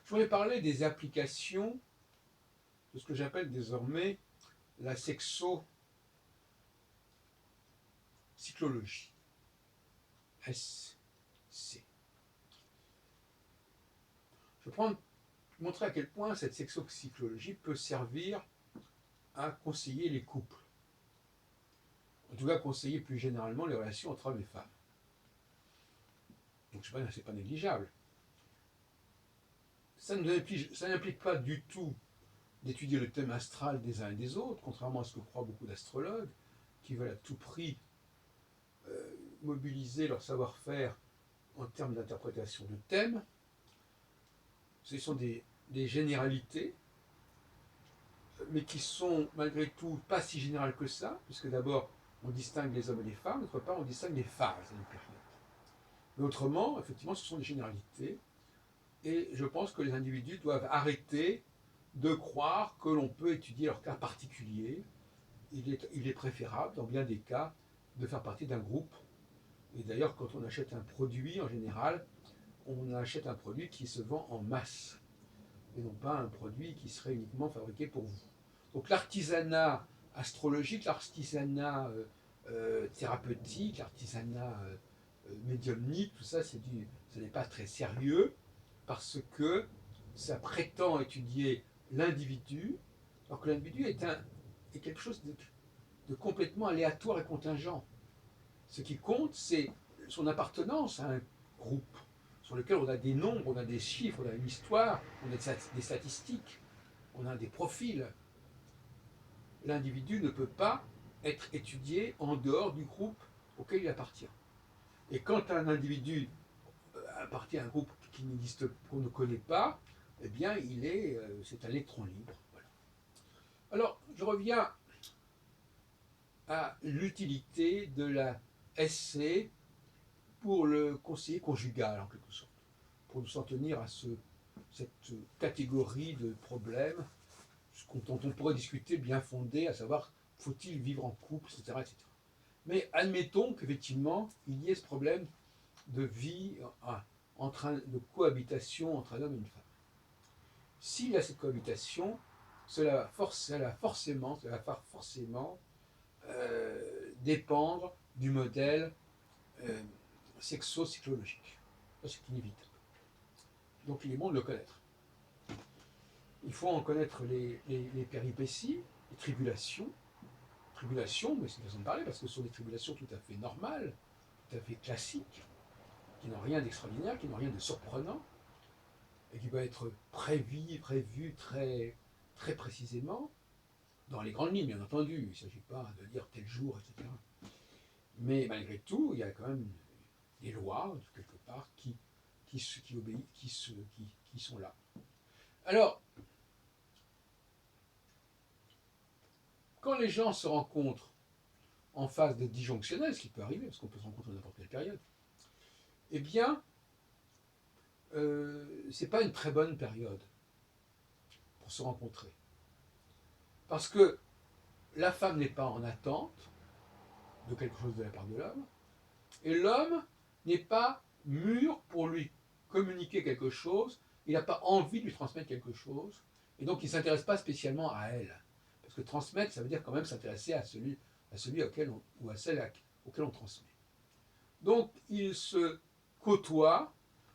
Je voulais parler des applications de ce que j'appelle désormais la sexocyclologie, SC. Je vais montrer à quel point cette sexocyclologie peut servir à conseiller les couples, en tout cas conseiller plus généralement les relations entre hommes et femmes. Donc c'est pas négligeable. Ça n'implique pas du tout d'étudier le thème astral des uns et des autres, contrairement à ce que croient beaucoup d'astrologues, qui veulent à tout prix mobiliser leur savoir-faire en termes d'interprétation de thèmes. Ce sont des généralités, mais qui sont malgré tout pas si générales que ça, puisque d'abord on distingue les hommes et les femmes, d'autre part on distingue les phases et les périodes. Mais autrement, effectivement, ce sont des généralités, et je pense que les individus doivent arrêter de croire que l'on peut étudier leur cas particulier. Il est préférable, dans bien des cas, de faire partie d'un groupe. Et d'ailleurs, quand on achète un produit, en général, on achète un produit qui se vend en masse, et non pas un produit qui serait uniquement fabriqué pour vous. Donc l'artisanat astrologique, l'artisanat thérapeutique, l'artisanat médiumnique, tout ça, ce n'est pas très sérieux, parce que ça prétend étudier l'individu, alors que l'individu est quelque chose de complètement aléatoire et contingent. Ce qui compte, c'est son appartenance à un groupe sur lequel on a des nombres, on a des chiffres, on a une histoire, on a des statistiques, on a des profils. L'individu ne peut pas être étudié en dehors du groupe auquel il appartient. Et quand un individu appartient à un groupe qui n'existe, qu'on ne connaît pas, eh bien, c'est un électron libre. Voilà. Alors, je reviens à l'utilité de la SC pour le conseiller conjugal, en quelque sorte, pour nous en tenir à cette catégorie de problèmes dont on pourrait discuter bien fondé, à savoir, faut-il vivre en couple, etc., etc. Mais admettons qu'effectivement, il y ait ce problème de vie, de cohabitation entre un homme et une femme. S'il y a cette cohabitation, cela va forcément dépendre du modèle sexo-cyclologique. C'est inévitable. Donc il est bon de le connaître. Il faut en connaître les péripéties, les tribulations, mais c'est une façon de parler, parce que ce sont des tribulations tout à fait normales, tout à fait classiques, qui n'ont rien d'extraordinaire, qui n'ont rien de surprenant, et qui peuvent être prévues très, très précisément, dans les grandes lignes, bien entendu. Il ne s'agit pas de dire tel jour, etc. Mais malgré tout, il y a quand même des lois, quelque part, qui sont là. Alors, quand les gens se rencontrent en phase de disjonctionnel, ce qui peut arriver, parce qu'on peut se rencontrer à n'importe quelle période, eh bien, c'est pas une très bonne période pour se rencontrer. Parce que la femme n'est pas en attente de quelque chose de la part de l'homme, et l'homme n'est pas mûr pour lui communiquer quelque chose, il n'a pas envie de lui transmettre quelque chose, et donc il ne s'intéresse pas spécialement à elle. Parce que transmettre, ça veut dire quand même s'intéresser à celui auquel ou à celle auquel on transmet. Donc ils se côtoient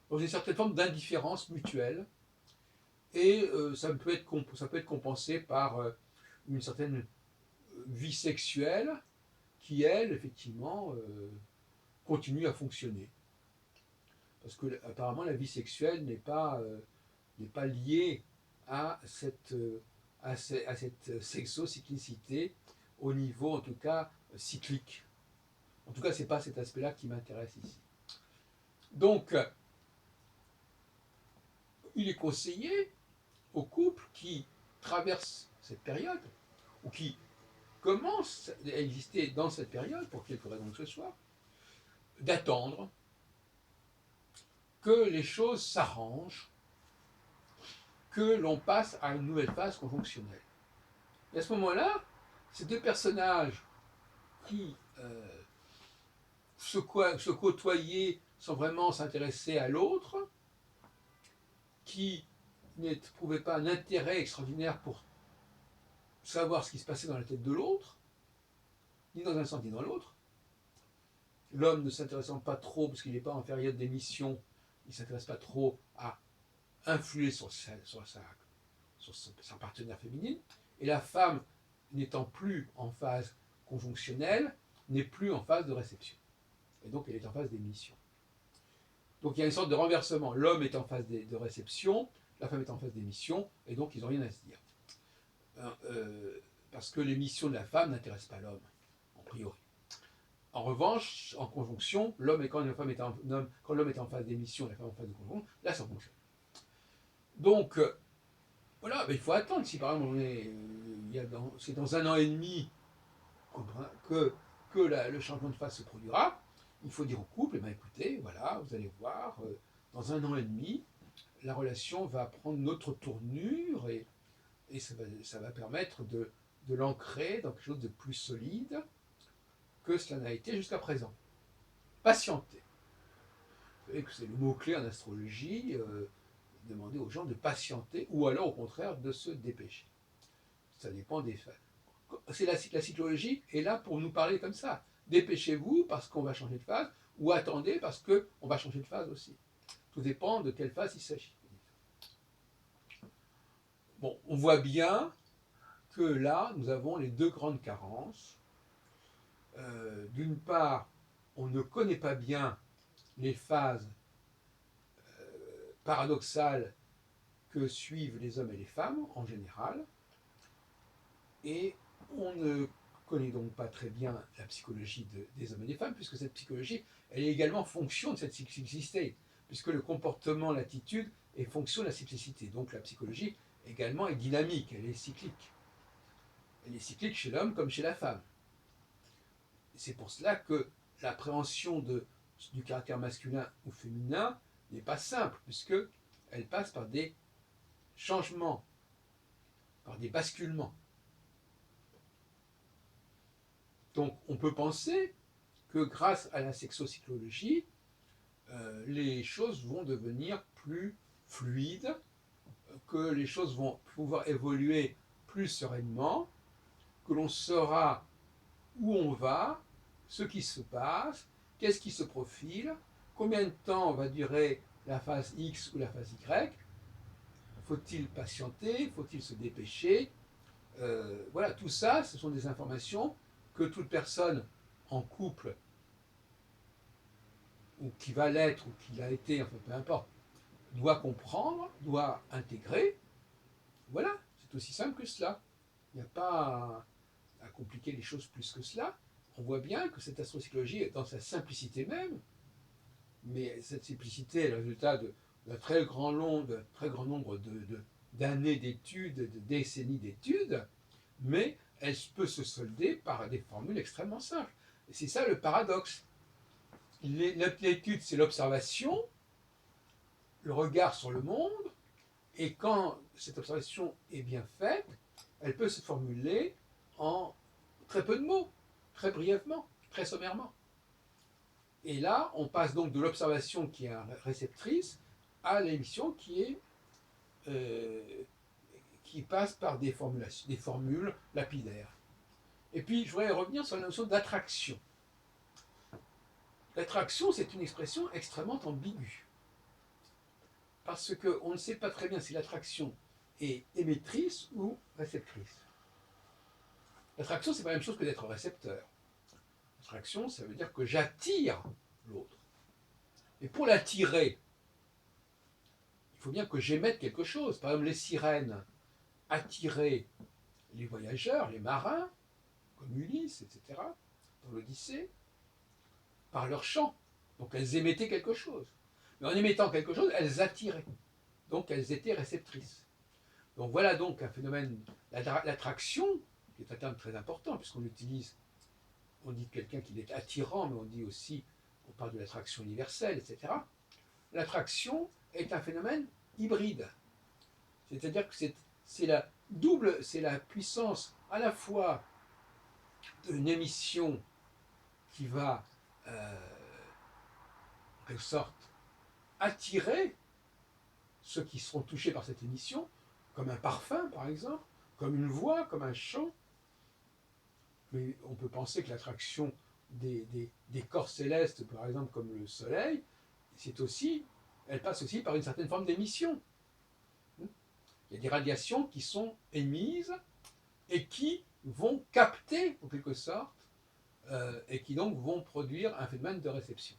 dans une certaine forme d'indifférence mutuelle, et ça peut être compensé par une certaine vie sexuelle qui, elle, effectivement, continue à fonctionner. Parce que apparemment la vie sexuelle n'est pas liée à cette sexocyclicité au niveau, en tout cas, cyclique. En tout cas, ce n'est pas cet aspect-là qui m'intéresse ici. Donc, il est conseillé aux couples qui traversent cette période, ou qui commencent à exister dans cette période, pour quelque raison que ce soit, d'attendre que les choses s'arrangent, que l'on passe à une nouvelle phase conjonctionnelle. Et à ce moment-là, ces deux personnages qui se côtoyaient sans vraiment s'intéresser à l'autre, qui n'éprouvait pas un intérêt extraordinaire pour savoir ce qui se passait dans la tête de l'autre, ni dans un sens ni dans l'autre. L'homme ne s'intéressant pas trop, parce qu'il n'est pas en période d'émission, il ne s'intéresse pas trop à influer sur sa partenaire féminine, et la femme, n'étant plus en phase conjonctionnelle, n'est plus en phase de réception. Et donc elle est en phase d'émission. Donc il y a une sorte de renversement. L'homme est en phase de réception, la femme est en phase d'émission, et donc ils n'ont rien à se dire. Parce que l'émission de la femme n'intéresse pas l'homme, en priori. En revanche, en conjonction, quand l'homme est en phase d'émission, la femme en phase de conjonction, là ça fonctionne. Donc, voilà, mais il faut attendre. Si par exemple c'est dans 1 an et demi que le changement de phase se produira, il faut dire au couple, écoutez, voilà, vous allez voir, dans 1 an et demi, la relation va prendre une autre tournure et ça va permettre de l'ancrer dans quelque chose de plus solide que cela n'a été jusqu'à présent. Patienter. Vous savez que c'est le mot-clé en astrologie, demander aux gens de patienter ou alors au contraire de se dépêcher. Ça dépend des phases. La cyclologie est là pour nous parler comme ça. Dépêchez-vous parce qu'on va changer de phase ou attendez parce qu'on va changer de phase aussi. Tout dépend de quelle phase il s'agit. Bon, on voit bien que là, nous avons les deux grandes carences. D'une part, on ne connaît pas bien les phases paradoxales que suivent les hommes et les femmes en général, et on ne connaît donc pas très bien la psychologie des hommes et des femmes, puisque cette psychologie, elle est également fonction de cette cyclicité, puisque le comportement, l'attitude est fonction de la cyclicité. Donc la psychologie également est dynamique, elle est cyclique. Elle est cyclique chez l'homme comme chez la femme. C'est pour cela que l'appréhension du caractère masculin ou féminin n'est pas simple, puisqu'elle passe par des changements, par des basculements. Donc on peut penser que grâce à la sexocyclologie, les choses vont devenir plus fluides, que les choses vont pouvoir évoluer plus sereinement, que l'on saura où on va, ce qui se passe, qu'est-ce qui se profile, combien de temps va durer la phase X ou la phase Y, faut-il patienter, faut-il se dépêcher, voilà, tout ça, ce sont des informations que toute personne en couple, ou qui va l'être, ou qui l'a été, enfin peu importe, doit comprendre, doit intégrer. Voilà, c'est aussi simple que cela. Il n'y a pas à compliquer les choses plus que cela. On voit bien que cette astrocyclologie est dans sa simplicité même, mais cette simplicité est le résultat d'un très grand nombre d'années d'études, de décennies d'études, mais elle peut se solder par des formules extrêmement simples. Et c'est ça le paradoxe. L'étude, c'est l'observation, le regard sur le monde, et quand cette observation est bien faite, elle peut se formuler en très peu de mots, très brièvement, très sommairement. Et là, on passe donc de l'observation qui est réceptrice à l'émission qui passe par des formules lapidaires. Et puis, je voudrais revenir sur la notion d'attraction. L'attraction, c'est une expression extrêmement ambiguë. Parce qu'on ne sait pas très bien si l'attraction est émettrice ou réceptrice. L'attraction, c'est pas la même chose que d'être récepteur. L'attraction, ça veut dire que j'attire l'autre. Et pour l'attirer, il faut bien que j'émette quelque chose. Par exemple, les sirènes attiraient les voyageurs, les marins, comme Ulysse, etc., dans l'Odyssée, par leur chant. Donc elles émettaient quelque chose. Mais en émettant quelque chose, elles attiraient. Donc elles étaient réceptrices. Donc voilà donc un phénomène, l'attraction, qui est un terme très important, puisqu'on utilise, on dit de quelqu'un qu'il est attirant, mais on dit aussi, on parle de l'attraction universelle, etc. L'attraction est un phénomène hybride. C'est-à-dire que c'est la puissance à la fois d'une émission qui va, en quelque sorte, attirer ceux qui seront touchés par cette émission, comme un parfum par exemple, comme une voix, comme un chant. Mais on peut penser que l'attraction des corps célestes, par exemple comme le Soleil, elle passe aussi par une certaine forme d'émission. Il y a des radiations qui sont émises et qui vont capter, en quelque sorte, et qui donc vont produire un phénomène de réception.